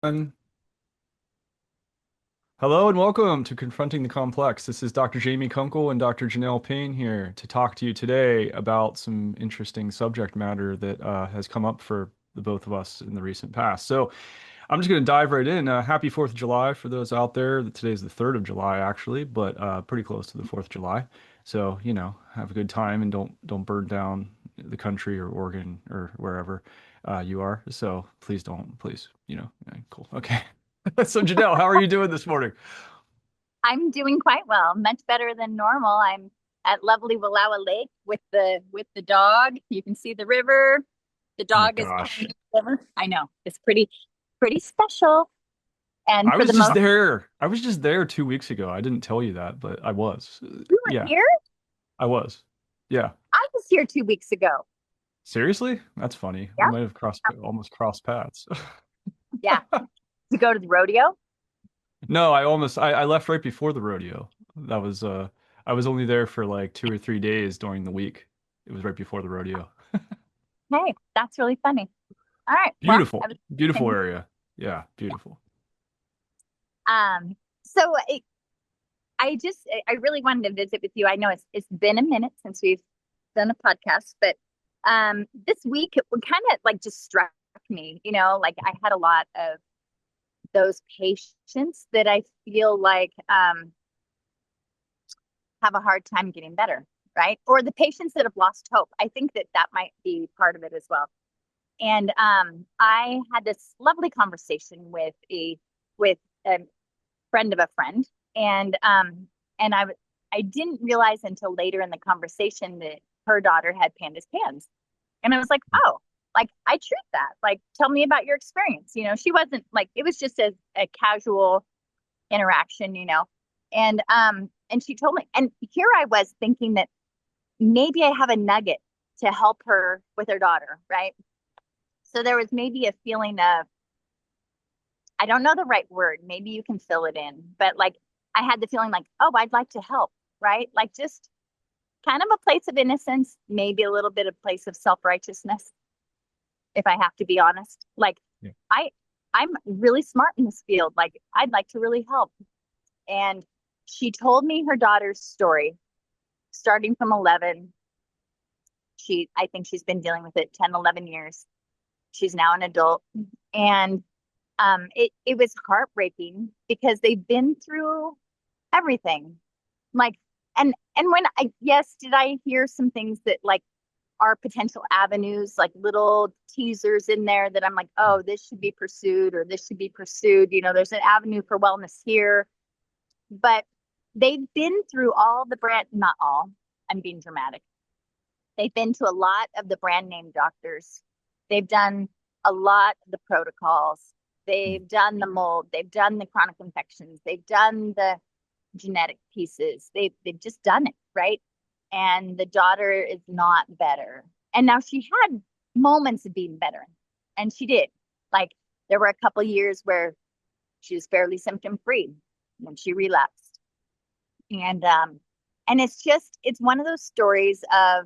Hello and welcome to Confronting the Complex. This is Dr. Jamie Kunkle and Dr. Janell Payne here to talk to you today about some interesting subject matter that has come up for the both of us in the recent past. So I'm just going to dive right in. Happy 4th of July for those out there. Today's the 3rd of July actually, but pretty close to the 4th of July. So, have a good time and don't burn down the country or Oregon or wherever you are. So please don't, please, cool. Okay. So Janelle, how are you doing this morning? I'm doing quite well, much better than normal. I'm at lovely Wallowa Lake with the dog. You can see the river. The Oh my dog is gosh. playing in the river. I know. It's pretty special. And I for was the just most there. I was just there 2 weeks ago. I didn't tell you that, but I was. you were Yeah, here? I was. Yeah. I was here 2 weeks ago. Seriously? That's funny. We Yeah. might have almost crossed paths. Yeah. To go to the rodeo. No, I left right before the rodeo. That was I was only there for like 2 or 3 days during the week. It was right before the rodeo. Hey, that's really funny. All right. Well, I Beautiful. was Beautiful thinking, area. Yeah, beautiful. so I really wanted to visit with you. I know it's been a minute since we've done a podcast, but this week it would kind of like just struck me, like I had a lot of those patients that I feel like have a hard time getting better, right? Or the patients that have lost hope. I think that that might be part of it as well. And I had this lovely conversation with a friend of a friend, and I didn't realize until later in the conversation that her daughter had PANDAS pans, and I was like, oh, like I treat that. Like, tell me about your experience. She wasn't like it was just a casual interaction, and she told me, and here I was thinking that maybe I have a nugget to help her with her daughter, right? So there was maybe a feeling of, I don't know the right word. Maybe you can fill it in, but like I had the feeling like, oh, I'd like to help, right? Like just kind of a place of innocence, maybe a little bit of place of self-righteousness, if I have to be honest. Like Yeah. I I'm really smart in this field. Like I'd like to really help. And she told me her daughter's story, starting from 11. I think she's been dealing with it 10, 11 years. She's now an adult. And it was heartbreaking because they've been through everything. Like, and when yes, did I hear some things that like are potential avenues, like little teasers in there that I'm like, oh, this should be pursued or this should be pursued. There's an avenue for wellness here, but they've been through all the brand, not all, I'm being dramatic. They've been to a lot of the brand name doctors. They've done a lot of the protocols. Mm. They've done the mold. They've done the chronic infections. They've done the genetic pieces. They've just done it, right? And the daughter is not better. And now she had moments of being better, and she did. Like there were a couple years where she was fairly symptom free when she relapsed. And it's one of those stories of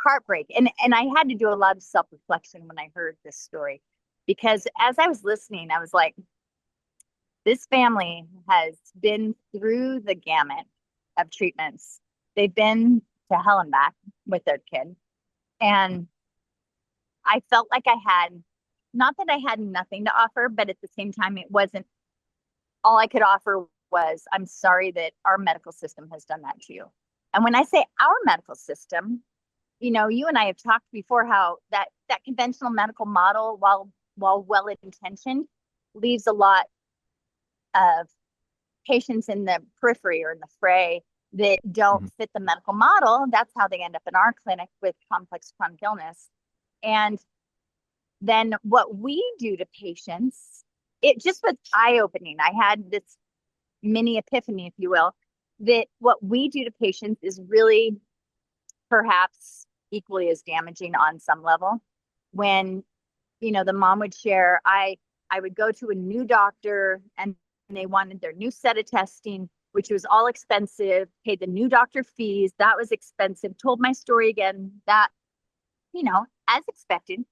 heartbreak. And I had to do a lot of self-reflection when I heard this story because as I was listening, I was like, this family has been through the gamut of treatments. They've been to hell and back with their kid. And I felt like I had, not that I had nothing to offer, but at the same time, it wasn't all I could offer was, I'm sorry that our medical system has done that to you. And when I say our medical system, you and I have talked before how that conventional medical model, while well intentioned, leaves a lot of patients in the periphery or in the fray that don't Mhm. fit the medical model. That's how they end up in our clinic with complex chronic illness. And then what we do to patients, it just was eye opening. I had this mini epiphany, if you will, that what we do to patients is really perhaps equally as damaging on some level. When the mom would share, I would go to a new doctor and they wanted their new set of testing, which was all expensive, paid the new doctor fees, that was expensive, told my story again, that as expected.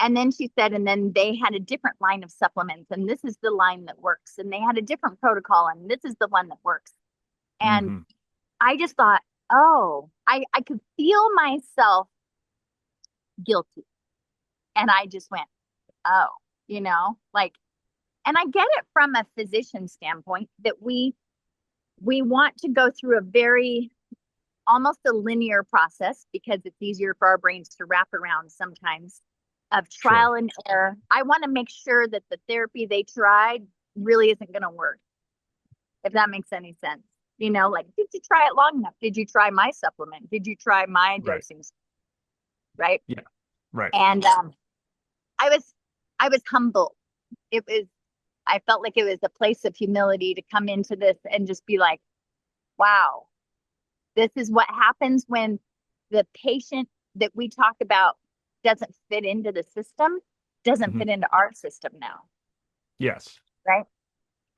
And then she said, and then they had a different line of supplements, and this is the line that works. And they had a different protocol, and this is the one that works. And Hmm. I just thought, oh, I could feel myself guilty. And I just went, oh, like, and I get it from a physician standpoint that we want to go through a very almost a linear process because it's easier for our brains to wrap around sometimes of Sure. trial and error. I want to make sure that the therapy they tried really isn't going to work, if that makes any sense. Like, did you try it long enough? Did you try my supplement? Did you try my Right. dosing? Right. Yeah. Right. And I was I was humble. It was I felt like it was a place of humility to come into this and just be like, wow, this is what happens when the patient that we talk about doesn't fit into the system, doesn't Hmm. fit into our system now, Yes. right?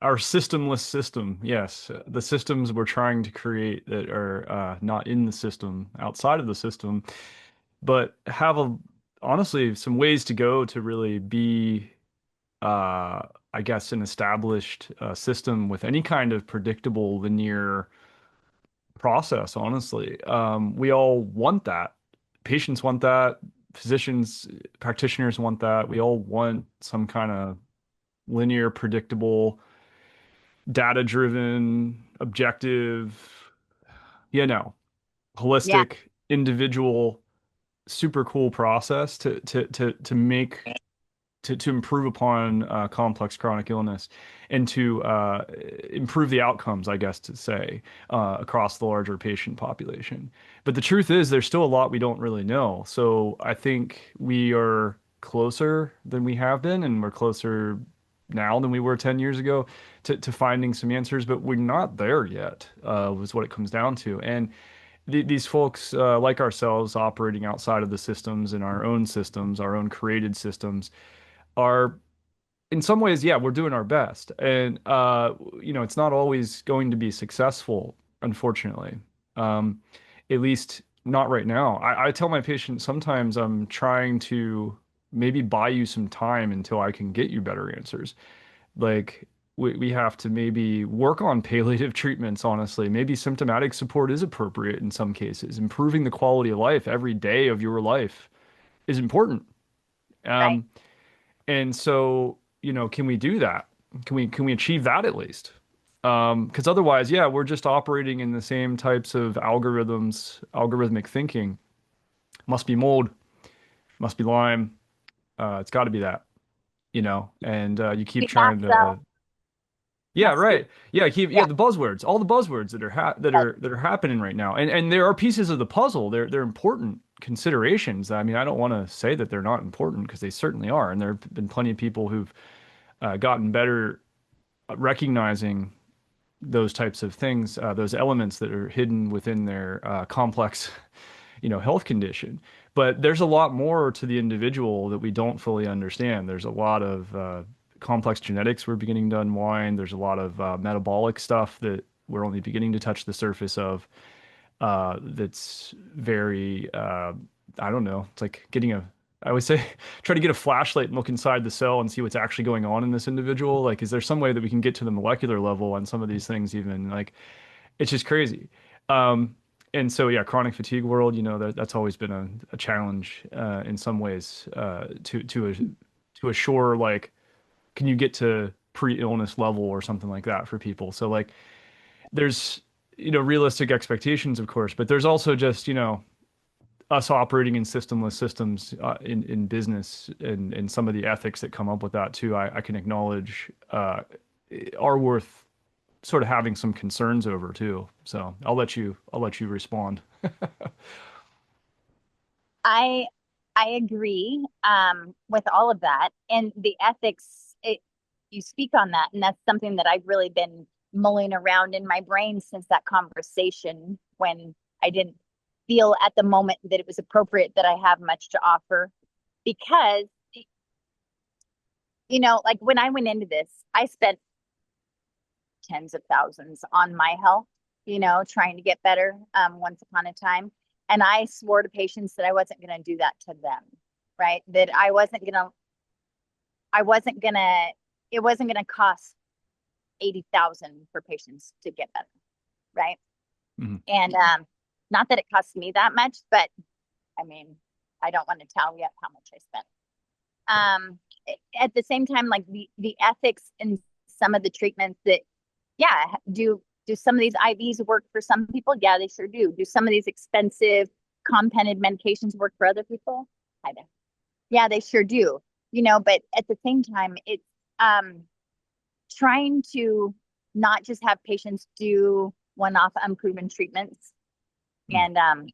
Our systemless system. Yes. The systems we're trying to create that are not in the system, outside of the system, but have honestly some ways to go to really be, I guess, an established system with any kind of predictable linear process, honestly. We all want that. Patients want that. Physicians, practitioners want that. We all want some kind of linear, predictable, data-driven, objective, you know, Yeah, holistic, individual, super cool process to make to improve upon complex chronic illness and to improve the outcomes, I guess to say, across the larger patient population. But the truth is, there's still a lot we don't really know. So I think we are closer than we have been, and we're closer now than we were 10 years ago to finding some answers, but we're not there yet, was what it comes down to. And these folks, like ourselves, operating outside of the systems in our own systems, our own created systems, are in some ways, yeah, we're doing our best. And it's not always going to be successful, unfortunately. Um, at least not right now. I tell my patients sometimes I'm trying to maybe buy you some time until I can get you better answers. Like we have to maybe work on palliative treatments, honestly. Maybe symptomatic support is appropriate in some cases. Improving the quality of life every day of your life is important. right. Um, and so, can we do that? Can we achieve that at least? Because otherwise, yeah, we're just operating in the same types of algorithmic thinking. Must be mold, must be Lyme. It's got to be that, and you keep Be mast trying cell, to. Yeah, must be. right. Yeah, Yeah, the buzzwords, all the buzzwords that are that are happening right now, and there are pieces of the puzzle. They're important considerations. I mean, I don't want to say that they're not important because they certainly are, and there have been plenty of people who've gotten better at recognizing those types of things, those elements that are hidden within their complex, health condition. But there's a lot more to the individual that we don't fully understand. There's a lot of complex genetics we're beginning to unwind. There's a lot of metabolic stuff that we're only beginning to touch the surface of. That's very, I don't know. It's like I always say, try to get a flashlight and look inside the cell and see what's actually going on in this individual. Like, is there some way that we can get to the molecular level on some of these things even? Like, it's just crazy. Um, and so, yeah, chronic fatigue world, that's always been a challenge in some ways to assure, like, can you get to pre-illness level or something like that for people? So, like, there's, realistic expectations, of course, but there's also just, us operating in systemless systems in business and some of the ethics that come up with that too. I can acknowledge are worth sort of having some concerns over too. So I'll let you respond. I I agree with all of that, and the ethics. You speak on that, and that's something that I've really been mulling around in my brain since that conversation when I didn't feel at the moment that it was appropriate that I have much to offer because like when I went into this, I spent tens of thousands on my health, trying to get better once upon a time. And I swore to patients that I wasn't going to do that to them. right? That I wasn't gonna, it wasn't gonna cost 80,000 for patients to get better, right? Mhm. And not that it cost me that much, but I mean, I don't want to tell yet how much I spent. Um, at the same time, like the ethics in some of the treatments that, yeah, do some of these IVs work for some people? Yeah, they sure do. Do some of these expensive compounded medications work for other people? I don't. Yeah, they sure do. But at the same time, it's um trying to not just have patients do one-off unproven treatments. Mhm. And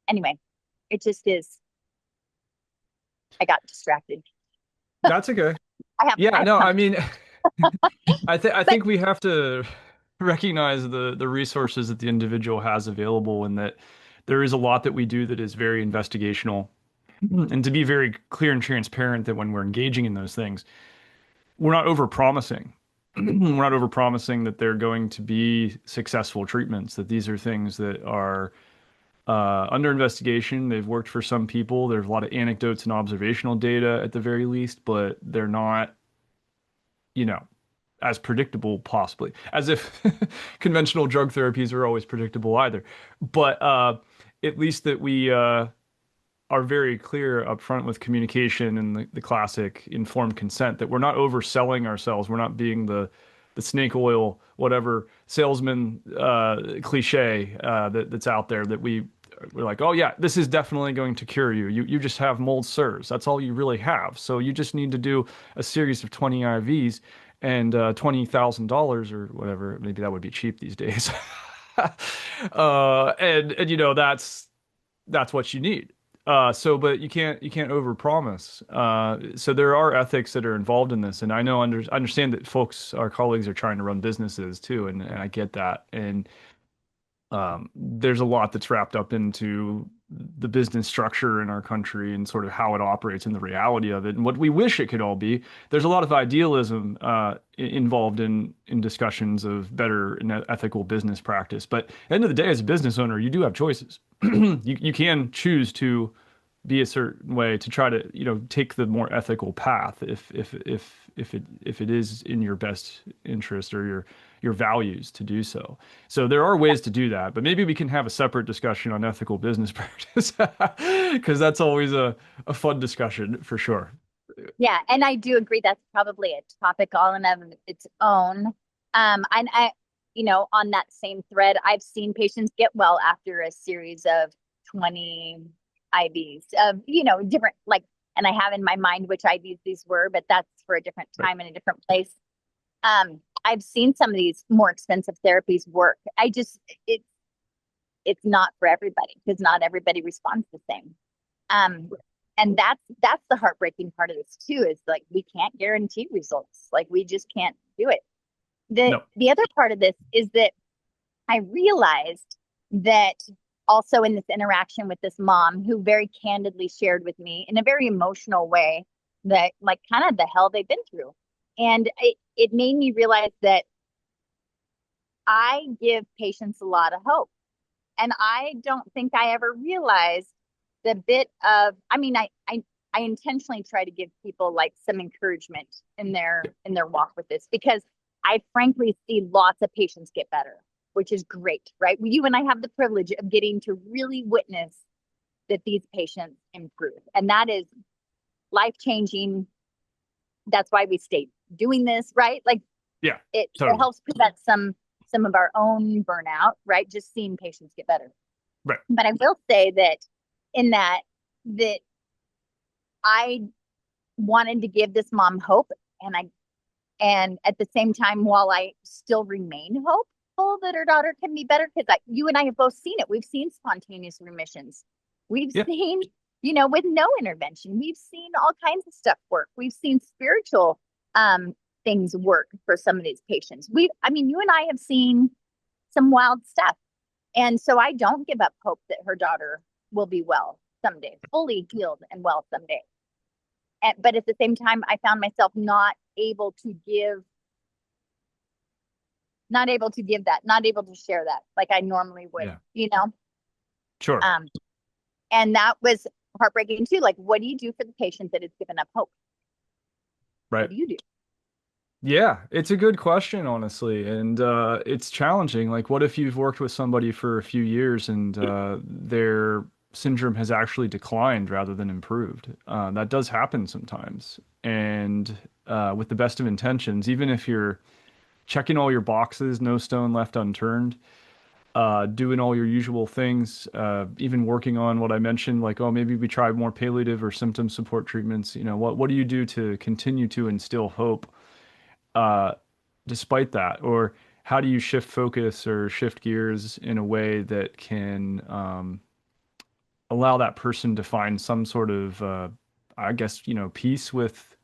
anyway, it just is. I got distracted. That's okay. I Yeah, have no, I comments, mean, I but think we have to recognize the resources that the individual has available, and that there is a lot that we do that is very investigational. And to be very clear and transparent that when we're engaging in those things, we're not over-promising. We're not over-promising that they're going to be successful treatments, that these are things that are under investigation. They've worked for some people. There's a lot of anecdotes and observational data at the very least, but they're not, you know, as predictable, possibly, as if conventional drug therapies are always predictable either. But at least that we are very clear up front with communication and the classic informed consent, that we're not overselling ourselves. We're not being the snake oil, whatever salesman cliche that's out there, that we're like, oh yeah, this is definitely going to cure you. You just have mold SIRS. That's all you really have. So you just need to do a series of 20 IVs and $20,000 or whatever. Maybe that would be cheap these days. And that's what you need. But you can't overpromise. So there are ethics that are involved in this, and I understand that folks, our colleagues, are trying to run businesses too, and I get that. And there's a lot that's wrapped up into the business structure in our country and sort of how it operates and the reality of it and what we wish it could all be. There's a lot of idealism involved in discussions of better and ethical business practice. But at the end of the day, as a business owner, you do have choices. You can choose to be a certain way to try to, take the more ethical path if it is in your best interest or your values to do so. So there are ways to do that, but maybe we can have a separate discussion on ethical business practice because that's always a fun discussion for sure. yeah, and I do agree that's probably a topic all in of its own. And on that same thread, I've seen patients get well after a series of 20 IVs of, different, like, and I have in my mind which IVs these were, but that's for a different Right. time and a different place. I've seen some of these more expensive therapies work. It's not for everybody because not everybody responds the same. Um, and that's the heartbreaking part of this too, is like we can't guarantee results. Like we just can't do it. The No. the other part of this is that I realized that also in this interaction with this mom who very candidly shared with me in a very emotional way that like kind of the hell they've been through. And it made me realize that I give patients a lot of hope. And I don't think I ever realized the bit of, I mean, I intentionally try to give people like some encouragement Yeah. in their walk with this because I frankly see lots of patients get better, which is great, right? You and I have the privilege of getting to really witness that these patients improve. And that is life changing. That's why we stay doing this, right? Like Yeah. it Totally. helps prevent some of our own burnout, right? Just seeing patients get better. Right. But I will say that in that I wanted to give this mom hope, and at the same time, while I still remain hopeful that her daughter can be better, because you and I have both seen it. We've seen spontaneous remissions. We've Yeah. seen, with no intervention. We've seen all kinds of stuff work. We've seen spiritual things work for some of these patients. I mean, you and I have seen some wild stuff. And so I don't give up hope that her daughter will be well someday, fully healed and well someday. But at the same time, I found myself not able to give that, not able to share that like I normally would, Yeah. you know? Sure. Um, and that was heartbreaking too. Like, what do you do for the patient that has given up hope? What Right. do you do? Yeah, it's a good question, honestly, and it's challenging. Like, what if you've worked with somebody for a few years and their syndrome has actually declined rather than improved? That does happen sometimes. And with the best of intentions, even if you're checking all your boxes, no stone left unturned, doing all your usual things, even working on what I mentioned, like, oh, maybe we try more palliative or symptom support treatments. What do you do to continue to instill hope? uh, despite that? Or how do you shift focus or shift gears in a way that can allow that person to find some sort of, I guess, peace with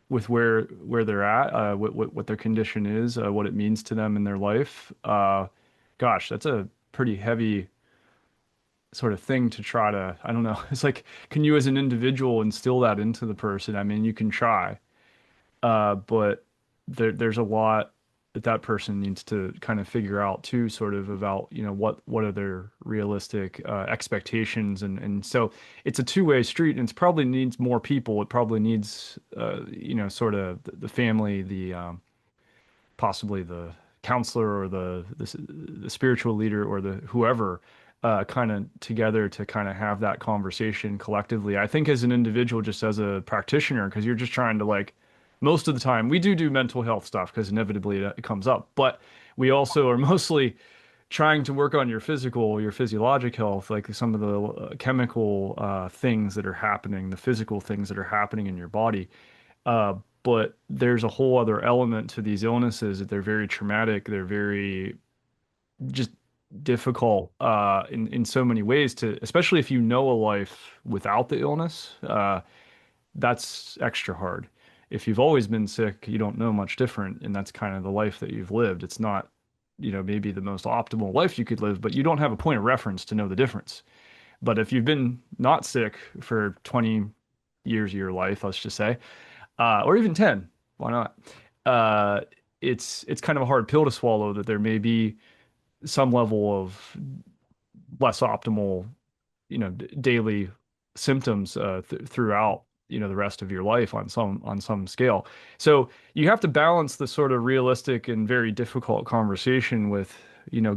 where they're at, what their condition is, what it means to them in their life. Gosh, that's a pretty heavy sort of thing to try to, I don't know. It's like, can you as an individual instill that into the person? I mean, you can try. But there's a lot that that person needs to kind of figure out too, sort of about, what are their realistic expectations, and so it's a two-way street, and it probably needs more people. It probably needs, sort of the family, the possibly the counselor or the spiritual leader or the whoever kind of together to kind of have that conversation collectively. I think as an individual, just as a practitioner, because you're just trying to like most of the time we do mental health stuff because inevitably it comes up, but we also are mostly trying to work on your physical, your physiologic health, like some of the chemical things that are happening, the physical things that are happening in your body. But there's a whole other element to these illnesses that they're very traumatic. They're very just difficult in so many ways to, especially if you know a life without the illness. That's extra hard. If you've always been sick, you don't know much different, and that's kind of the life that you've lived. It's not, maybe the most optimal life you could live, but you don't have a point of reference to know the difference. But if you've been not sick for 20 years of your life, let's just say, or even 10, why not? Uh, it's kind of a hard pill to swallow that there may be some level of less optimal, daily symptoms throughout, the rest of your life on some scale. So you have to balance the sort of realistic and very difficult conversation with,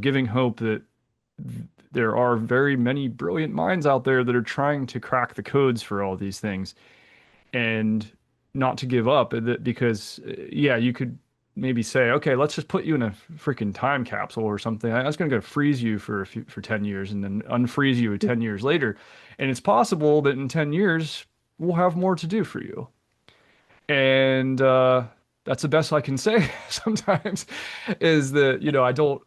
giving hope that there are very many brilliant minds out there that are trying to crack the codes for all these things and not to give up because yeah, you could maybe say, okay, let's just put you in a freaking time capsule or something. I was going to go freeze you for 10 years and then unfreeze you 10 years later. And it's possible that in 10 years we'll have more to do for you. And that's the best I can say sometimes is that, I don't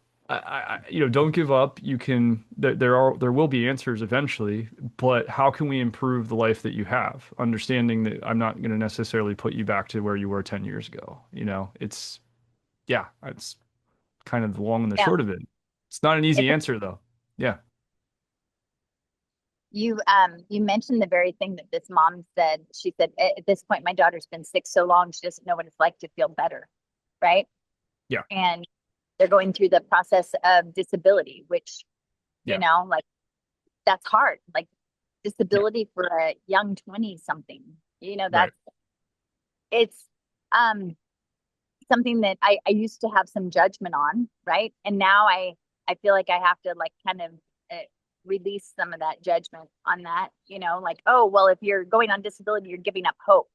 don't give up. You can there will be answers eventually, but how can we improve the life that you have? Understanding that I'm not going to necessarily put you back to where you were 10 years ago. It's yeah, it's kind of the long and the Yeah. short of it. It's not an If easy answer though. Yeah. you mentioned the very thing that this mom said. She said, at this point, my daughter's been sick so long, she doesn't know what it's like to feel better, right? Yeah. And they're going through the process of disability, which, Yeah. like that's hard. Like Yeah. disability for a young 20 something, Right. it's um something that I used to have some judgment on, right? And now I feel like I have to like kind of uh, release some of that judgment on that, like, oh, well, if you're going on disability, you're giving up hope.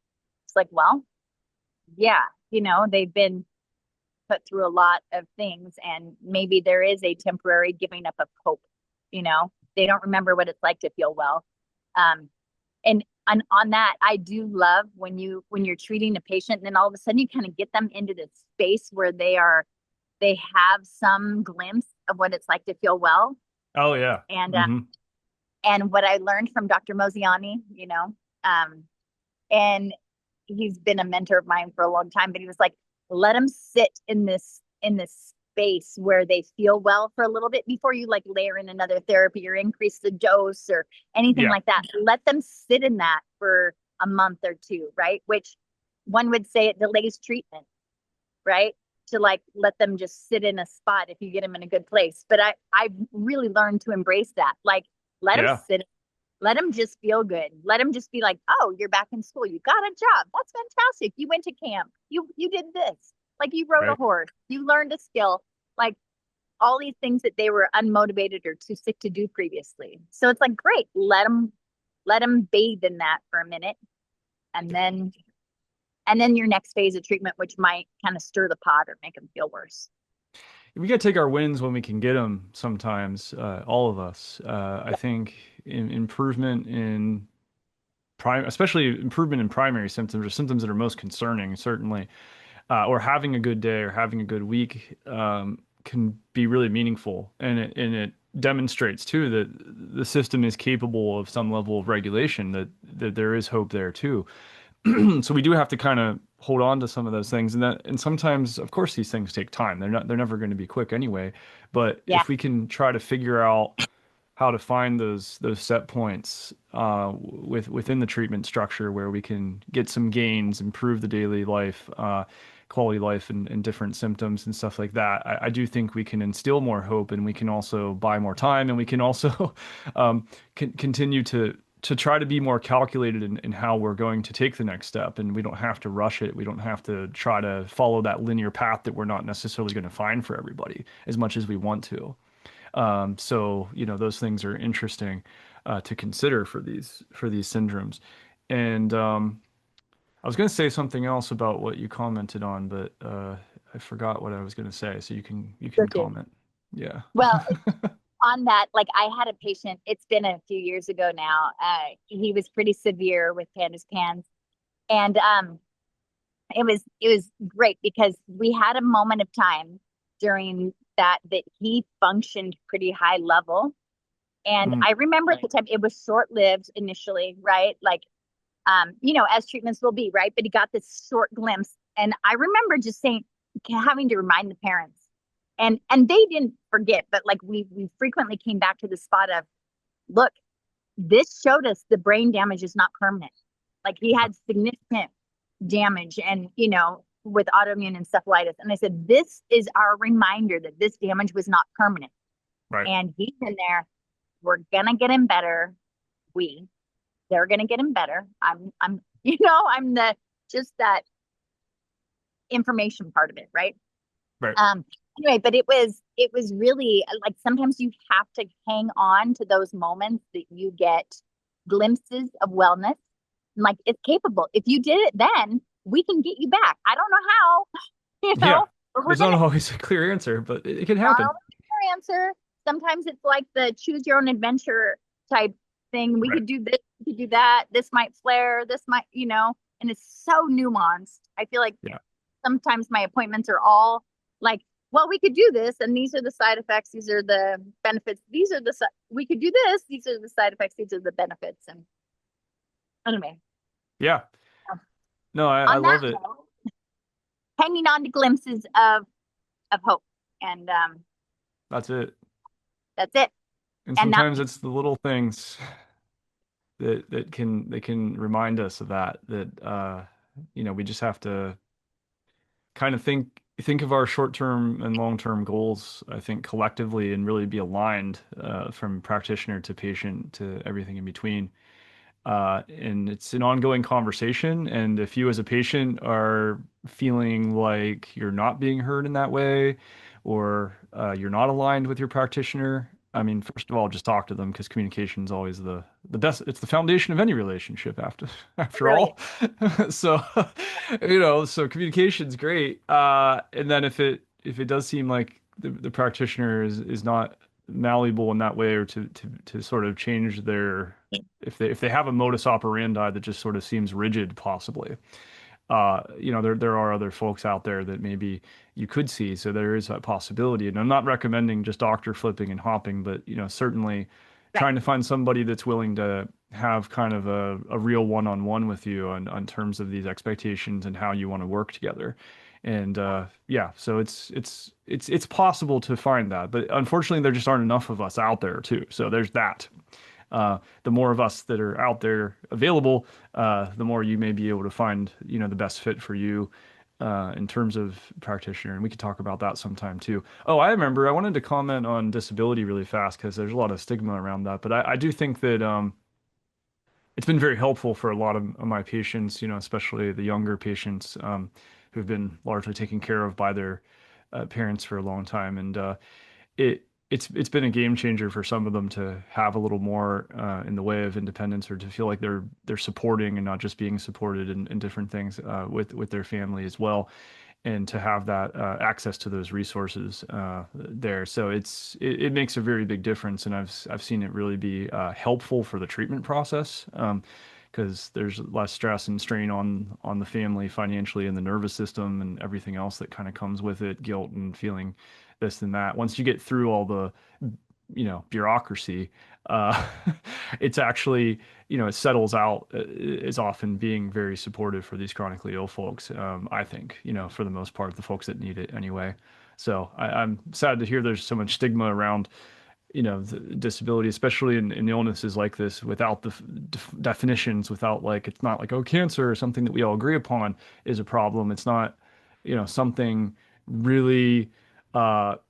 It's like, well, yeah, they've been put through a lot of things, and maybe there is a temporary giving up of hope. They don't remember what it's like to feel well. Um, and on that, I do love when you're treating a patient, and then all of a sudden you kind of get them into this space where they have some glimpse of what it's like to feel well. Oh yeah. And Hmm. and what I learned from Dr. Mosiani, um, and he's been a mentor of mine for a long time, but he was like, let them sit in this space where they feel well for a little bit before you like layer in another therapy or increase the dose or anything Yeah. like that. Let them sit in that for a month or two, right? Which one would say it delays treatment, right? To like let them just sit in a spot if you get them in a good place. But I've really learned to embrace that. Like let them Yeah. Let them just feel good. Let them just be like, oh, you're back in school. You got a job. That's fantastic. You went to camp. You did this. Like you rode a Right. horse. You learned a skill. Like all these things that they were unmotivated or too sick to do previously. So it's like, great. Let them bathe in that for a minute, and then your next phase of treatment, which might kind of stir the pot or make them feel worse. We got to take our wins when we can get them sometimes, all of us. I Yeah. think improvement in especially improvement in primary symptoms or symptoms that are most concerning, certainly, or having a good day or having a good week, can be really meaningful. And it demonstrates too that the system is capable of some level of regulation, that there is hope there too. So we do have to kind of hold on to some of those things, and sometimes of course these things take time. They're never going to be quick anyway. But Yeah. if we can try to figure out how to find those set points within the treatment structure where we can get some gains, improve the daily life, quality life, and different symptoms and stuff like that. I do think we can instill more hope, and we can also buy more time, and we can also continue to try to be more calculated in how we're going to take the next step. And we don't have to rush it. We don't have to try to follow that linear path that we're not necessarily going to find for everybody as much as we want to. So, those things are interesting to consider for these syndromes. And I was going to say something else about what you commented on, but I forgot what I was going to say. So you can Okay. comment. Yeah. Well, on that, like I had a patient, it's been a few years ago now. He was pretty severe with PANDAS PANS. And it was great because we had a moment of time during that he functioned pretty high level. And Mm, I remember at the time it was short-lived initially, right? Like as treatments will be, right? But he got this short glimpse. And I remember just saying, having to remind the parents. And they didn't forget, but like we frequently came back to the spot of, look, this showed us the brain damage is not permanent. Like he had significant damage and with autoimmune encephalitis. And I said, this is our reminder that this damage was not permanent. right. And he's in there. We're gonna get him better. We they're gonna get him better. I'm I'm the just that information part of it, right? Right. Um anyway, but it was really like sometimes you have to hang on to those moments that you get glimpses of wellness. Like it's capable. If you did it then, we can get you back. I don't know how, Yeah. but we're There's not gonna always a clear answer, but it can not happen. always your answer. Sometimes it's like the choose your own adventure type thing. We Right. could do this, we could do that. This might flare, this might, and it's so nuanced. I feel like Yeah. sometimes my appointments are all like, well, we could do this, and these are the side effects, these are the benefits, we could do this, these are the side effects, these are the benefits. And anyway, Yeah. No, I on that love it. note, hanging on to glimpses of hope. And That's it. that's it. And And not sometimes it's the little things that can remind us of that we just have to kind of think of our short-term and long-term goals, I think collectively, and really be aligned from practitioner to patient to everything in between. And it's an ongoing conversation. And if you as a patient are feeling like you're not being heard in that way, or you're not aligned with your practitioner, I mean, first of all, just talk to them because communication is always the best. It's the foundation of any relationship after really. all. So, so communication's great. And then if it does seem like the practitioner is not malleable in that way, or to sort of change their if they have a modus operandi that just sort of seems rigid, possibly. There are other folks out there that maybe you could see. So there is a possibility. And I'm not recommending just doctor flipping and hopping, but certainly Right. trying to find somebody that's willing to have kind of a real one-on-one with you on terms of these expectations and how you want to work together. And yeah, so it's possible to find that, but unfortunately there just aren't enough of us out there too. So there's that. The more of us that are out there available, the more you may be able to find, the best fit for you in terms of practitioner. And we could talk about that sometime too. Oh, I remember I wanted to comment on disability really fast because there's a lot of stigma around that. But I do think that it's been very helpful for a lot of my patients, especially the younger patients who've been largely taken care of by their parents for a long time. And it's been a game changer for some of them to have a little more in the way of independence, or to feel like they're supporting and not just being supported in different things with their family as well, and to have that access to those resources there. So it makes a very big difference, and I've seen it really be helpful for the treatment process. Because there's less stress and strain on the family financially, and the nervous system and everything else that kind of comes with it, guilt and feeling this and that. Once you get through all the bureaucracy, uh, it's actually, it settles out, is often being very supportive for these chronically ill folks. I think, for the most part, the folks that need it anyway. So I'm sad to hear there's so much stigma around, the disability, especially in illnesses like this, without the definitions, without, like, it's not like, oh, cancer or something that we all agree upon is a problem. It's not, something really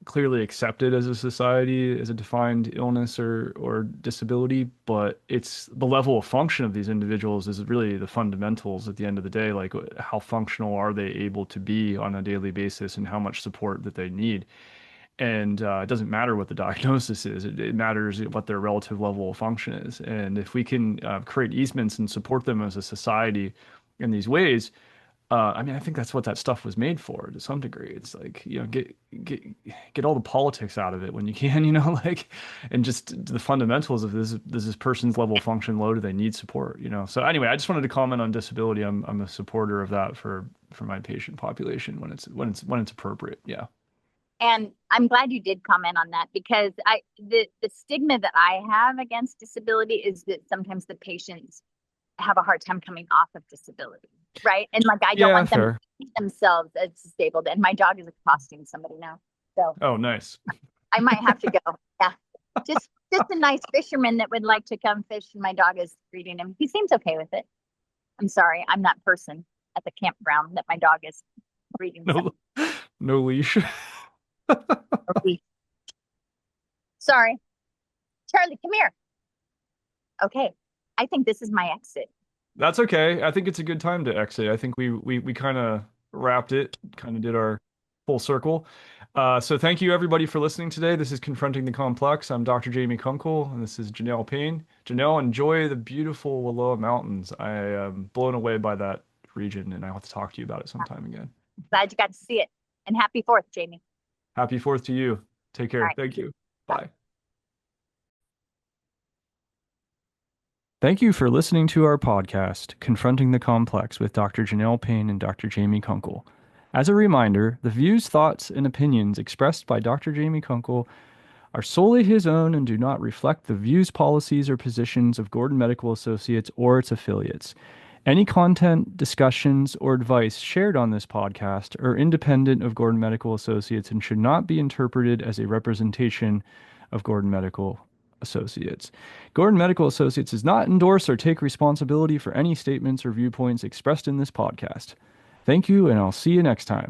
clearly accepted as a society as a defined illness or disability, but it's the level of function of these individuals is really the fundamentals at the end of the day. Like, how functional are they able to be on a daily basis, and how much support that they need. And it doesn't matter what the diagnosis is. It matters what their relative level of function is. And if we can create easements and support them as a society in these ways, I mean, I think that's what that stuff was made for to some degree. It's like, get get all the politics out of it when you can, like, and just the fundamentals of this. Does this person's level of function low? Do they need support? So anyway, I just wanted to comment on disability. I'm a supporter of that for my patient population when it's appropriate. Yeah. And I'm glad you did comment on that, because the stigma that I have against disability is that sometimes the patients have a hard time coming off of disability, right? And like, I don't Yeah, want them to fair. see themselves as disabled. And my dog is accosting somebody now, so Oh, nice. I might have to go. Yeah, just a nice fisherman that would like to come fish, and my dog is greeting him. He seems okay with it. I'm sorry, I'm that person at the campground that my dog is greeting No, no leash. somebody. Sorry, Charlie, come here. Okay, I think this is my exit. That's okay. I think it's a good time to exit. I think we kind of wrapped it, kind of did our full circle. So thank you everybody for listening today. This is Confronting the Complex. I'm Dr. Jamie Kunkle, and this is Janell Payne. Janell, enjoy the beautiful Wallowa Mountains. I am blown away by that region, and I'll have to talk to you about it sometime again. Glad you got to see it. And happy 4th, Jamie. Happy 4th to you. Take All care. right. Thank you. Bye. Bye. Thank you for listening to our podcast, Confronting the Complex, with Dr. Janell Payne and Dr. Jamie Kunkle. As a reminder, the views, thoughts, and opinions expressed by Dr. Jamie Kunkle are solely his own and do not reflect the views, policies, or positions of Gordon Medical Associates or its affiliates. Any content, discussions, or advice shared on this podcast are independent of Gordon Medical Associates and should not be interpreted as a representation of Gordon Medical Associates. Gordon Medical Associates does not endorse or take responsibility for any statements or viewpoints expressed in this podcast. Thank you, and I'll see you next time.